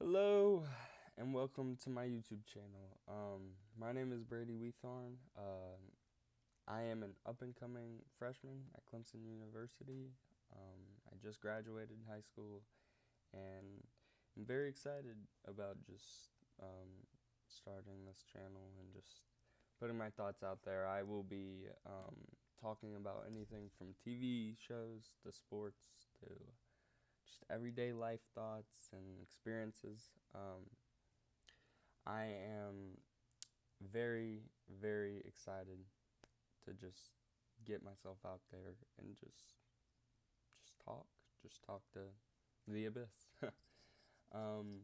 Hello and welcome to my YouTube channel. My name is Brady Weethorn. I am an up and coming freshman at Clemson University. I just graduated high school and I'm very excited about just starting this channel and just putting my thoughts out there. I will be talking about anything from TV shows to sports to just everyday life thoughts and experiences. I am very, very excited to just get myself out there and just talk to the abyss. um,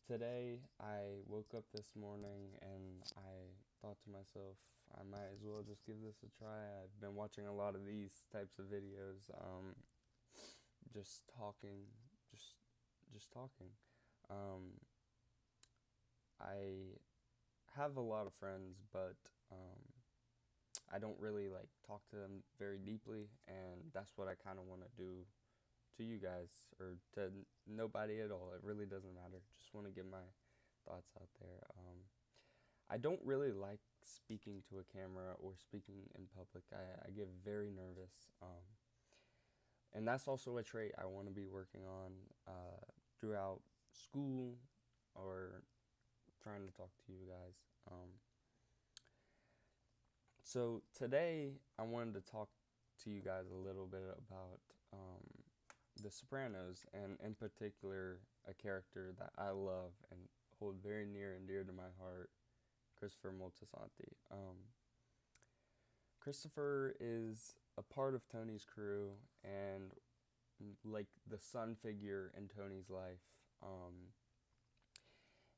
Today I woke up this morning and I thought to myself, I might as well just give this a try. I've been watching a lot of these types of videos, just talking, just just talking. Um, I have a lot of friends, but I don't really like talk to them very deeply, and that's what I kind of want to do to you guys or to nobody at all. It really doesn't matter. Just want to get my thoughts out there. I don't really like speaking to a camera or speaking in public. I get very nervous, and that's also a trait I want to be working on throughout school or trying to talk to you guys. So today I wanted to talk to you guys a little bit about The Sopranos, and in particular a character that I love and hold very near and dear to my heart, Christopher Moltisanti. Christopher is a part of Tony's crew and like the son figure in Tony's life.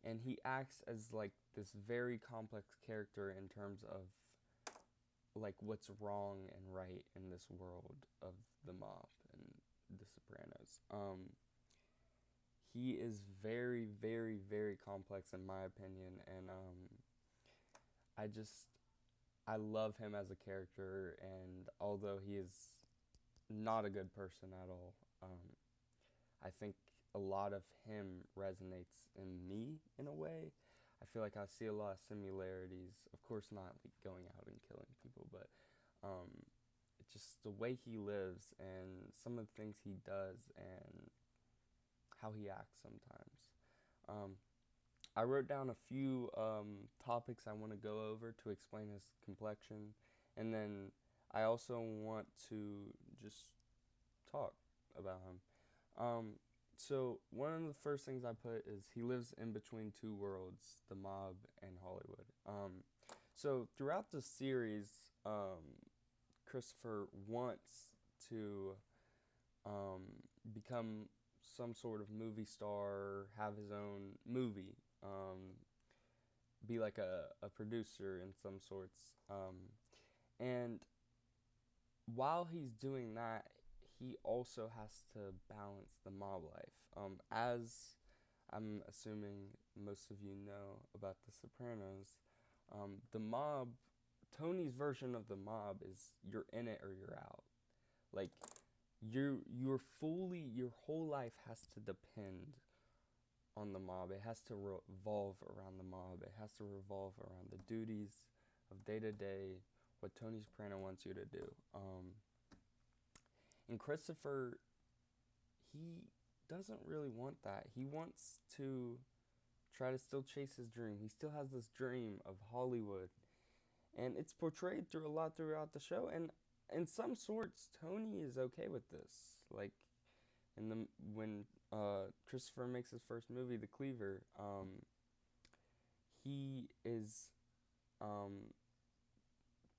And he acts as like this very complex character in terms of like what's wrong and right in this world of the mob and the Sopranos. He is very, very, very complex in my opinion, and I just I love him as a character. And although he is not a good person at all, I think a lot of him resonates in me in a way. I feel like I see a lot of similarities. Of course, not like going out and killing people, but um, it's just the way he lives and some of the things he does and how he acts sometimes. Um, I wrote down a few topics I want to go over to explain his complexion, and then I also want to just talk about him. So one of the first things I put is he lives in between two worlds, the mob and Hollywood. So throughout the series, Christopher wants to become some sort of movie star, have his own movie, be like a producer in some sorts. And while he's doing that, he also has to balance the mob life. As I'm assuming most of you know about The Sopranos, the mob, Tony's version of the mob is you're in it or you're out. Like you're fully, your whole life has to depend on the mob. It has to revolve around the mob. It has to revolve around the duties of day to day, what Tony Soprano wants you to do. And Christopher, he doesn't really want that. He wants to try to still chase his dream. He still has this dream of Hollywood, and it's portrayed through a lot throughout the show. And in some sorts, Tony is okay with this. Like in the when Christopher makes his first movie, The Cleaver, he is um,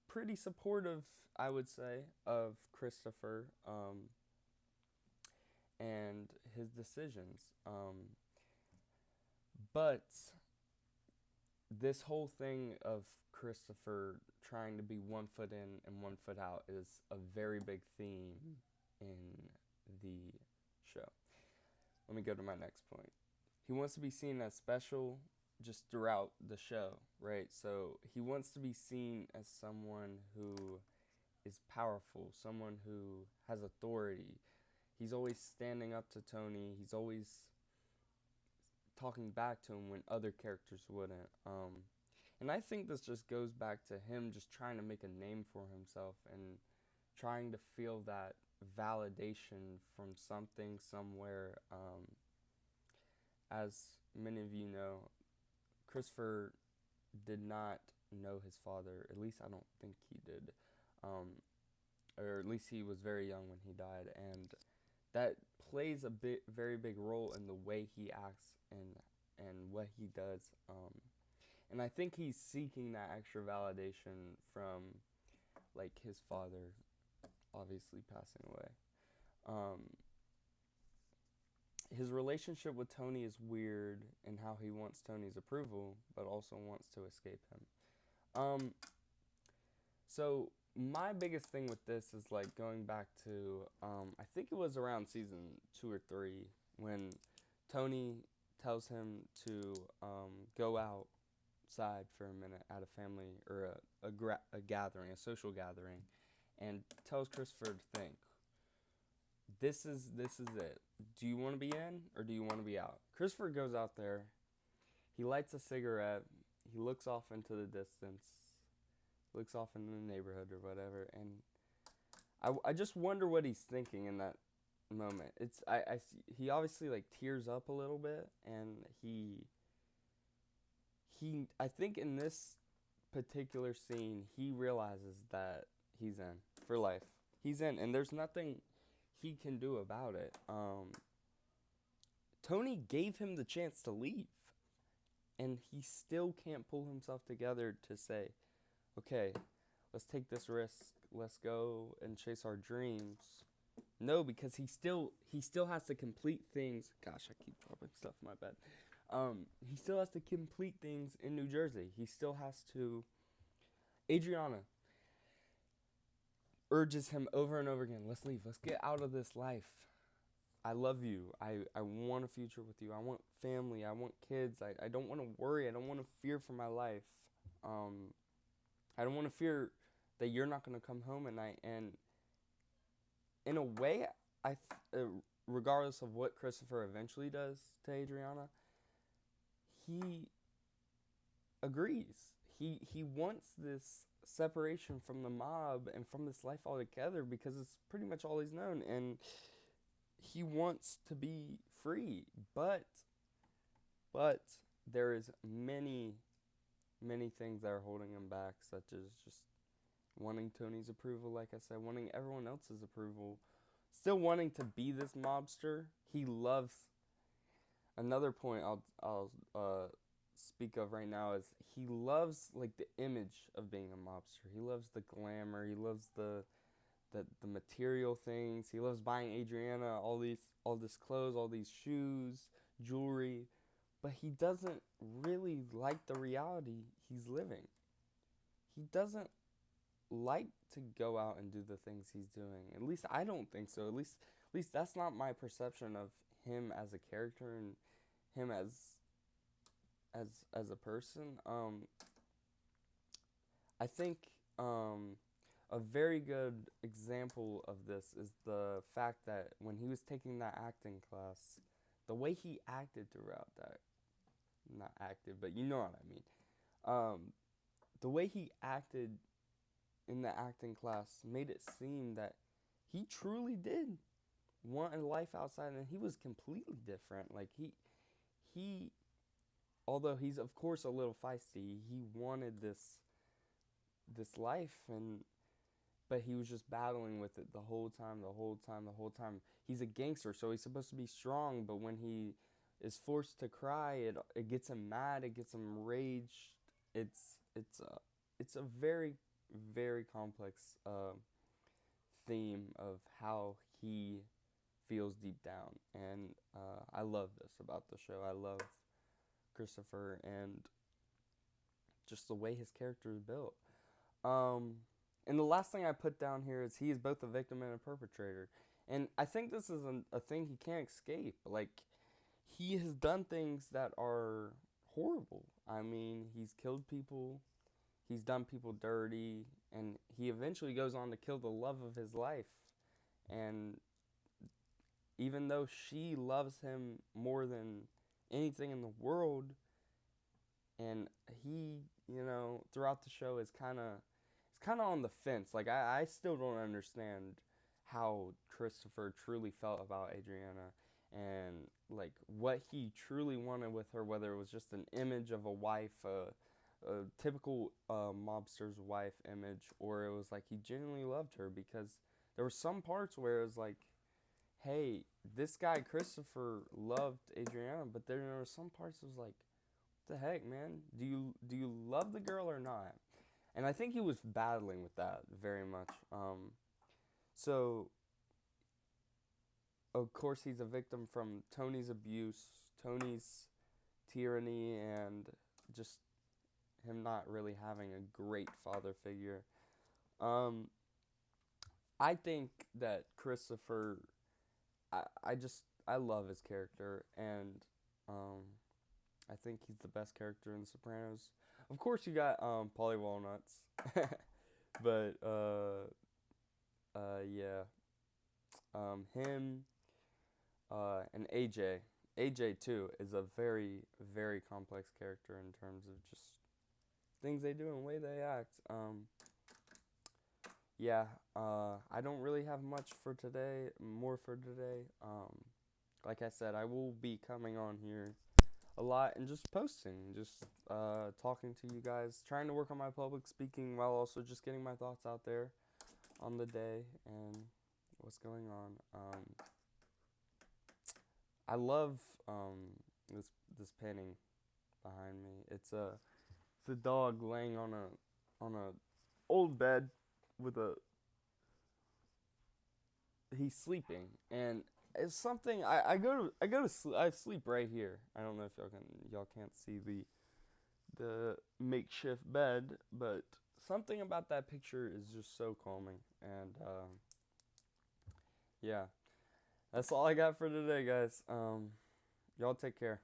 pretty supportive, I would say, of Christopher and his decisions. But this whole thing of Christopher trying to be 1 foot in and 1 foot out is a very big theme in the show. Let me go to my next point. He wants to be seen as special just throughout the show, right? So he wants to be seen as someone who is powerful, someone who has authority. He's always standing up to Tony. He's always talking back to him when other characters wouldn't. And I think this just goes back to him just trying to make a name for himself and trying to feel that validation from something, somewhere. As many of you know, Christopher did not know his father. At least I don't think he did. Or at least he was very young when he died. And that plays a very big role in the way he acts and what he does. And I think he's seeking that extra validation from, like, his father obviously passing away. Um, his relationship with Tony is weird in how he wants Tony's approval, but also wants to escape him. So my biggest thing with this is, like, going back to I think it was around season 2 or 3 when Tony tells him to go outside for a minute at a family or a gathering, a social gathering, and tells Christopher to think. This is it. Do you want to be in or do you want to be out? Christopher goes out there. He lights a cigarette. He looks off into the distance. Looks off into the neighborhood or whatever, and I just wonder what he's thinking in that moment. He obviously, like, tears up a little bit, and he I think in this particular scene he realizes that he's in for life. He's in, and there's nothing he can do about it. Tony gave him the chance to leave, and he still can't pull himself together to say, okay, let's take this risk. Let's go and chase our dreams. No, because he still has to complete things. Gosh, I keep dropping stuff. My bad. He still has to complete things in New Jersey. He still has to. Adriana urges him over and over again. Let's leave. Let's get out of this life. I love you. I want a future with you. I want family. I want kids. I don't want to worry. I don't want to fear for my life. I don't want to fear that you're not going to come home at night. And in a way, regardless of what Christopher eventually does to Adriana, he agrees. He wants this separation from the mob and from this life altogether because it's pretty much all he's known. And he wants to be free. But there is many things that are holding him back, such as just wanting Tony's approval, like I said, wanting everyone else's approval, still wanting to be this mobster. He loves. Another point I'll speak of right now is he loves, like, the image of being a mobster. He loves the glamour. He loves the material things. He loves buying Adriana all this clothes, all these shoes, jewelry. But he doesn't really like the reality he's living. He doesn't like to go out and do the things he's doing. At least I don't think so. At least that's not my perception of him as a character and him as a person. I think a very good example of this is the fact that when he was taking that acting class, the way he acted throughout that, not acted, but you know what I mean. The way he acted in the acting class made it seem that he truly did want a life outside, and he was completely different. Like, he although he's of course a little feisty, he wanted this life, but he was just battling with it the whole time. He's a gangster, so he's supposed to be strong, but when he is forced to cry, it gets him mad, it gets him raged. It's a very, very complex theme of how he feels deep down, and I love this about the show. I love Christopher and just the way his character is built. And the last thing I put down here is he is both a victim and a perpetrator. And I think this is a thing he can't escape. Like, he has done things that are horrible. I mean, he's killed people, he's done people dirty, and he eventually goes on to kill the love of his life. And even though she loves him more than anything in the world, and he, throughout the show is kind of on the fence. Like I still don't understand how Christopher truly felt about Adriana, and like what he truly wanted with her, whether it was just an image of a wife, a typical mobster's wife image, or it was like he genuinely loved her, because there were some parts where it was like, hey, this guy Christopher loved Adriana, but then there were some parts that was like, what the heck, man? Do you love the girl or not? And I think he was battling with that very much. So of course he's a victim from Tony's abuse, Tony's tyranny, and just him not really having a great father figure. Um, I think that Christopher, I love his character, and um, I think he's the best character in The Sopranos. Of course, you got Polly Walnuts, but yeah, him, and AJ. AJ too is a very very complex character in terms of just things they do and the way they act. Yeah, I don't really have much for today. More for today. Like I said, I will be coming on here a lot and just posting, just talking to you guys, trying to work on my public speaking while also just getting my thoughts out there on the day and what's going on. I love this painting behind me. It's a dog laying on a old bed with a he's sleeping, and it's something I sleep right here. I don't know if y'all can't see the makeshift bed, but something about that picture is just so calming. And yeah, that's all I got for today, guys. Y'all take care.